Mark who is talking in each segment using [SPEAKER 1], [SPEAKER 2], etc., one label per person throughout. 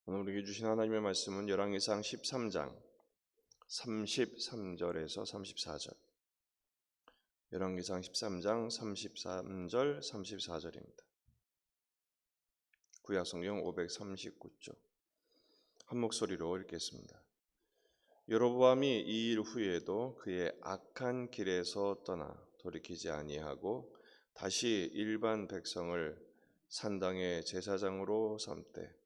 [SPEAKER 1] 오늘 우리에게 주신 하나님의 말씀은 열왕기상 13장 33절에서 34절. 열왕기상 13장 33절 34절입니다. 구약성경 539쪽. 한 목소리로 읽겠습니다. 여로보암이 이 일 후에도 그의 악한 길에서 떠나 돌이키지 아니하고 다시 일반 백성을 산당의 제사장으로 삼되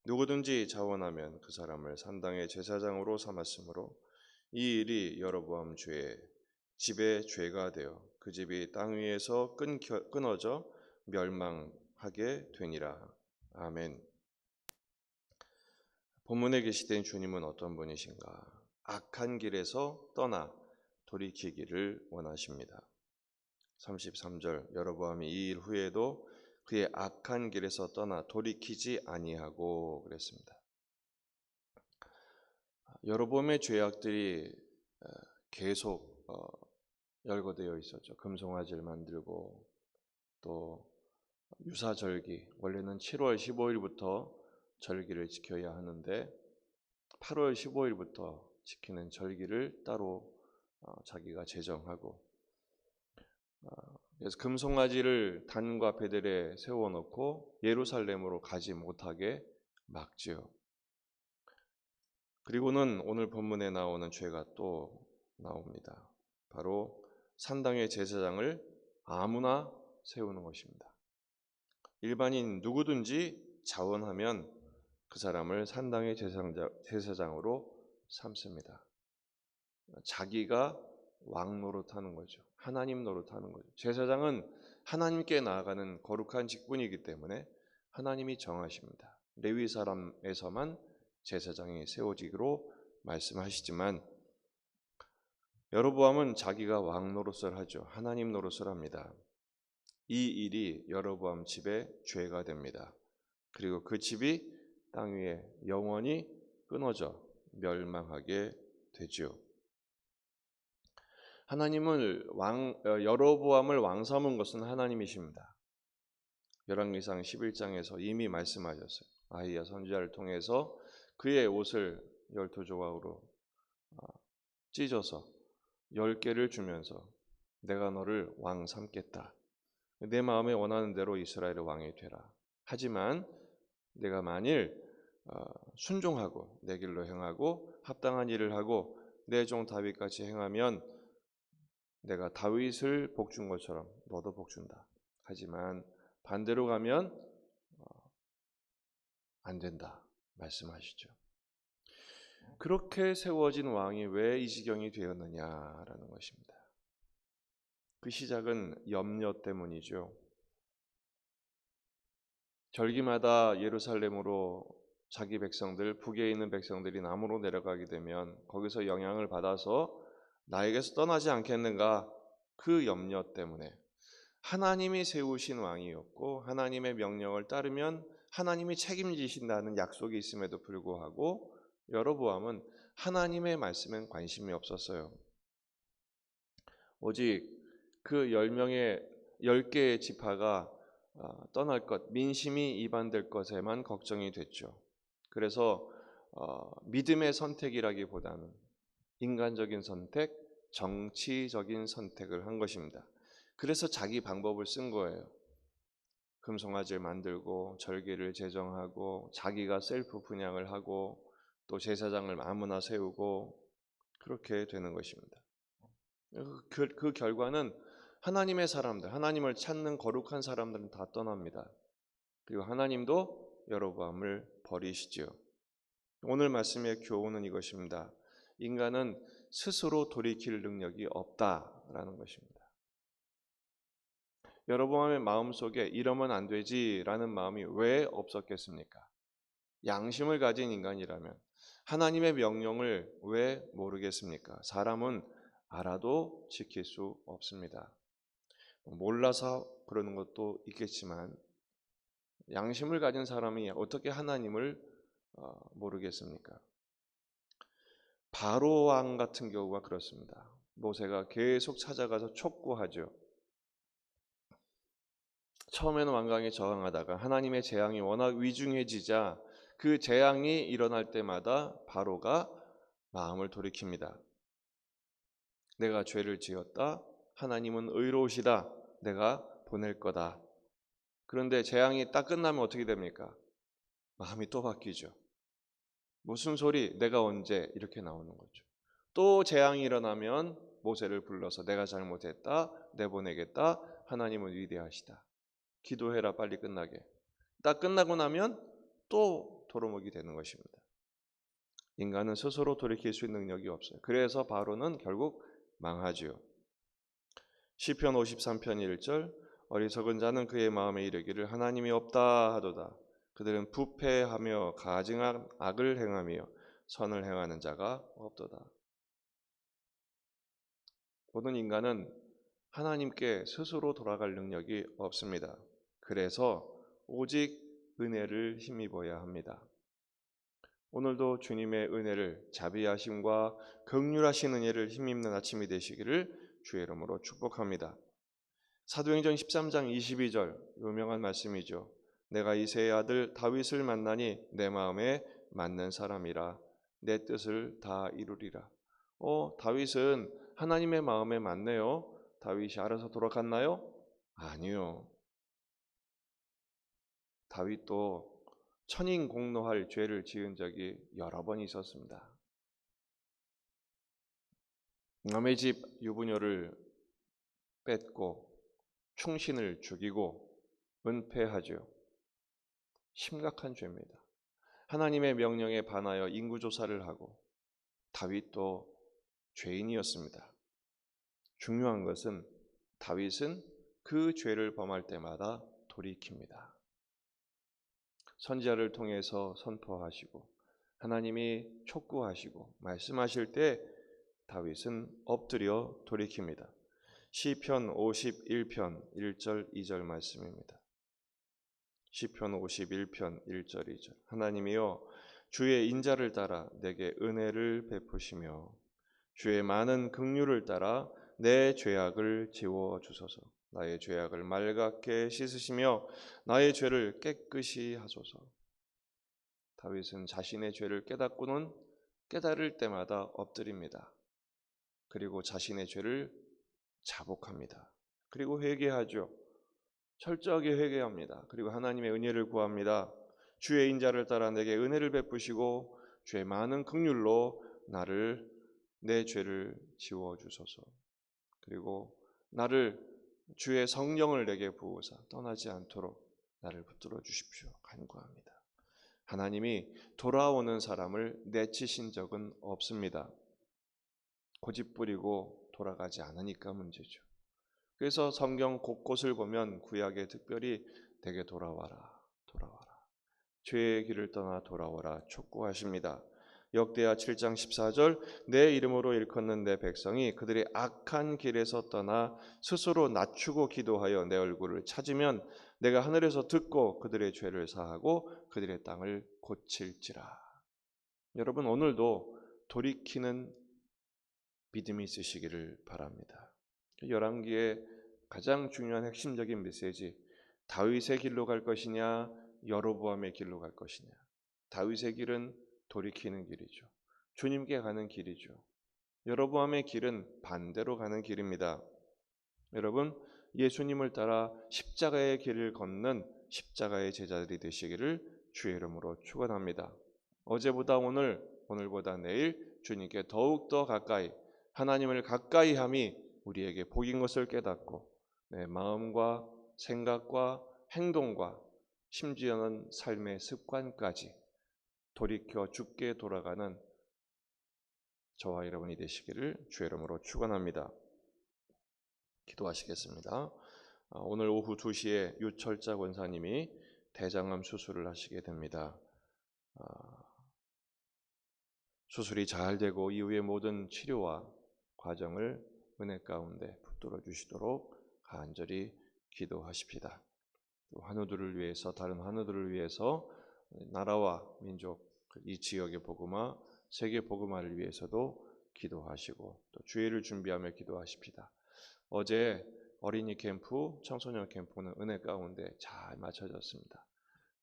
[SPEAKER 1] 누구든지 자원하면 그 사람을 산당의 제사장으로 삼았으므로 이 일이 여로보암 집의 죄가 되어 그 집이 땅 위에서 끊어져 멸망하게 되니라. 아멘. 본문에 계시된 주님은 어떤 분이신가? 악한 길에서 떠나 돌이키기를 원하십니다. 33절 여로보암이 이 일 후에도 그의 악한 길에서 떠나 돌이키지 아니하고 그랬습니다. 여로보암의 죄악들이 계속 열거되어 있었죠. 금송아지를 만들고 또 유사절기, 원래는 7월 15일부터 절기를 지켜야 하는데 8월 15일부터 지키는 절기를 따로 자기가 제정하고, 그래서 금송아지를 단과 베델에 세워놓고 예루살렘으로 가지 못하게 막지요. 그리고는 오늘 본문에 나오는 죄가 또 나옵니다. 바로 산당의 제사장을 아무나 세우는 것입니다. 일반인 누구든지 자원하면 그 사람을 산당의 제사장으로 삼습니다. 자기가 왕 노릇하는 거죠. 하나님 노릇하는 거죠. 제사장은 하나님께 나아가는 거룩한 직분이기 때문에 하나님이 정하십니다. 레위 사람에서만 제사장이 세워지기로 말씀하시지만 여로보암은 자기가 왕 노릇을 하죠. 하나님 노릇을 합니다. 이 일이 여로보암 집의 죄가 됩니다. 그리고 그 집이 땅 위에 영원히 끊어져 멸망하게 되지요. 여로보암을 왕 삼은 것은 하나님이십니다. 열왕기상 11장에서 이미 말씀하셨어요. 아히야 선지자를 통해서 그의 옷을 12조각으로 찢어서 10개를 주면서 내가 너를 왕 삼겠다. 내 마음에 원하는 대로 이스라엘의 왕이 되라. 하지만 내가 만일 순종하고 내 길로 행하고 합당한 일을 하고 내 종 다윗같이 행하면 내가 다윗을 복준 것처럼 너도 복준다. 하지만 반대로 가면 안 된다 말씀하시죠. 그렇게 세워진 왕이 왜 이 지경이 되었느냐라는 것입니다. 그 시작은 염려 때문이죠. 절기마다 예루살렘으로 자기 백성들, 북에 있는 백성들이 남으로 내려가게 되면 거기서 영향을 받아서 나에게서 떠나지 않겠는가, 그 염려 때문에 하나님이 세우신 왕이었고 하나님의 명령을 따르면 하나님이 책임지신다는 약속이 있음에도 불구하고 여로보암은 하나님의 말씀엔 관심이 없었어요. 오직 그 10개의 지파가 떠날 것, 민심이 이반될 것에만 걱정이 됐죠. 그래서 믿음의 선택이라기보다는 인간적인 선택, 정치적인 선택을 한 것입니다. 그래서 자기 방법을 쓴 거예요. 금송아지를 만들고 절기를 제정하고 자기가 셀프 분향을 하고 또 제사장을 아무나 세우고 그렇게 되는 것입니다. 그 결과는 하나님의 사람들, 하나님을 찾는 거룩한 사람들은 다 떠납니다. 그리고 하나님도 여로보암을 버리시지요. 오늘 말씀의 교훈은 이것입니다. 인간은 스스로 돌이킬 능력이 없다라는 것입니다. 여로보암의 마음속에 이러면 안 되지라는 마음이 왜 없었겠습니까? 양심을 가진 인간이라면 하나님의 명령을 왜 모르겠습니까? 사람은 알아도 지킬 수 없습니다. 몰라서 그러는 것도 있겠지만 양심을 가진 사람이 어떻게 하나님을 모르겠습니까? 바로 왕 같은 경우가 그렇습니다. 모세가 계속 찾아가서 촉구하죠. 처음에는 왕강에 저항하다가 하나님의 재앙이 워낙 위중해지자 그 재앙이 일어날 때마다 바로가 마음을 돌이킵니다. 내가 죄를 지었다. 하나님은 의로우시다. 내가 보낼 거다. 그런데 재앙이 딱 끝나면 어떻게 됩니까? 마음이 또 바뀌죠. 무슨 소리? 내가 언제? 이렇게 나오는 거죠. 또 재앙이 일어나면 모세를 불러서 내가 잘못했다. 내보내겠다. 하나님은 위대하시다. 기도해라 빨리 끝나게. 딱 끝나고 나면 또 도루묵이 되는 것입니다. 인간은 스스로 돌이킬 수 있는 능력이 없어요. 그래서 바로는 결국 망하지요. 시편 53편 1절 어리석은 자는 그의 마음에 이르기를 하나님이 없다 하도다. 그들은 부패하며 가증한 악을 행하며 선을 행하는 자가 없도다. 모든 인간은 하나님께 스스로 돌아갈 능력이 없습니다. 그래서 오직 은혜를 힘입어야 합니다. 오늘도 주님의 은혜를 자비하심과 긍휼하신 은혜를 힘입는 아침이 되시기를 주의 이름으로 축복합니다. 사도행전 13장 22절 유명한 말씀이죠. 내가 이새의 아들 다윗을 만나니 내 마음에 맞는 사람이라 내 뜻을 다 이루리라. 다윗은 하나님의 마음에 맞네요. 다윗이 알아서 돌아갔나요? 아니요. 다윗도 천인공노할 죄를 지은 적이 여러 번 있었습니다. 남의 집 유부녀를 뺏고 충신을 죽이고 은폐하죠. 심각한 죄입니다. 하나님의 명령에 반하여 인구조사를 하고 다윗도 죄인이었습니다. 중요한 것은 다윗은 그 죄를 범할 때마다 돌이킵니다. 선지자를 통해서 선포하시고 하나님이 촉구하시고 말씀하실 때 다윗은 엎드려 돌이킵니다. 시편 51편 1절 2절 말씀입니다. 시편 51편 1절 2절 하나님이여 주의 인자를 따라 내게 은혜를 베푸시며 주의 많은 긍휼을 따라 내 죄악을 지워 주소서. 나의 죄악을 맑게 씻으시며 나의 죄를 깨끗이 하소서. 다윗은 자신의 죄를 깨닫고는 깨달을 때마다 엎드립니다. 그리고 자신의 죄를 자복합니다. 그리고 회개하죠. 철저하게 회개합니다. 그리고 하나님의 은혜를 구합니다. 주의 인자를 따라 내게 은혜를 베푸시고 주의 많은 긍휼로 내 죄를 지워 주소서. 그리고 나를 주의 성령을 내게 부으사 떠나지 않도록 나를 붙들어 주십시오. 간구합니다. 하나님이 돌아오는 사람을 내치신 적은 없습니다. 고집부리고 돌아가지 않으니까 문제죠. 그래서 성경 곳곳을 보면 구약에 특별히 내게 돌아와라. 죄의 길을 떠나 돌아오라 촉구하십니다. 역대하 7장 14절 내 이름으로 일컫는 내 백성이 그들의 악한 길에서 떠나 스스로 낮추고 기도하여 내 얼굴을 찾으면 내가 하늘에서 듣고 그들의 죄를 사하고 그들의 땅을 고칠지라. 여러분 오늘도 돌이키는 믿음이 있으시기를 바랍니다. 열왕기의 가장 중요한 핵심적인 메시지 다윗의 길로 갈 것이냐 여로보암의 길로 갈 것이냐. 다윗의 길은 돌이키는 길이죠. 주님께 가는 길이죠. 여로보암의 길은 반대로 가는 길입니다. 여러분 예수님을 따라 십자가의 길을 걷는 십자가의 제자들이 되시기를 주의 이름으로 축원합니다. 어제보다 오늘보다 내일 주님께 더욱더 가까이 하나님을 가까이 함이 우리에게 복인 것을 깨닫고 내 마음과 생각과 행동과 심지어는 삶의 습관까지 돌이켜 주께 돌아가는 저와 여러분이 되시기를 주의 이름으로 축원합니다. 기도하시겠습니다. 오늘 오후 2시에 유철자 권사님이 대장암 수술을 하시게 됩니다. 수술이 잘 되고 이후의 모든 치료와 과정을 은혜 가운데 붙들어 주시도록 간절히 기도하십시다. 환우들을 위해서 다른 환우들을 위해서 나라와 민족 이 지역의 복음화 세계 복음화를 위해서도 기도하시고 또 주일을 준비하며 기도하십시다. 어제 어린이 캠프 청소년 캠프는 은혜 가운데 잘 마쳐졌습니다.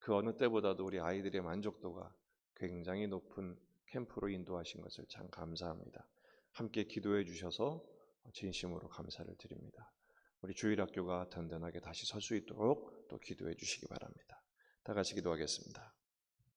[SPEAKER 1] 그 어느 때보다도 우리 아이들의 만족도가 굉장히 높은 캠프로 인도하신 것을 참 감사합니다. 함께 기도해 주셔서 진심으로 감사를 드립니다. 우리 주일학교가 든든하게 다시 설 수 있도록 또 기도해 주시기 바랍니다. 다 같이 기도하겠습니다.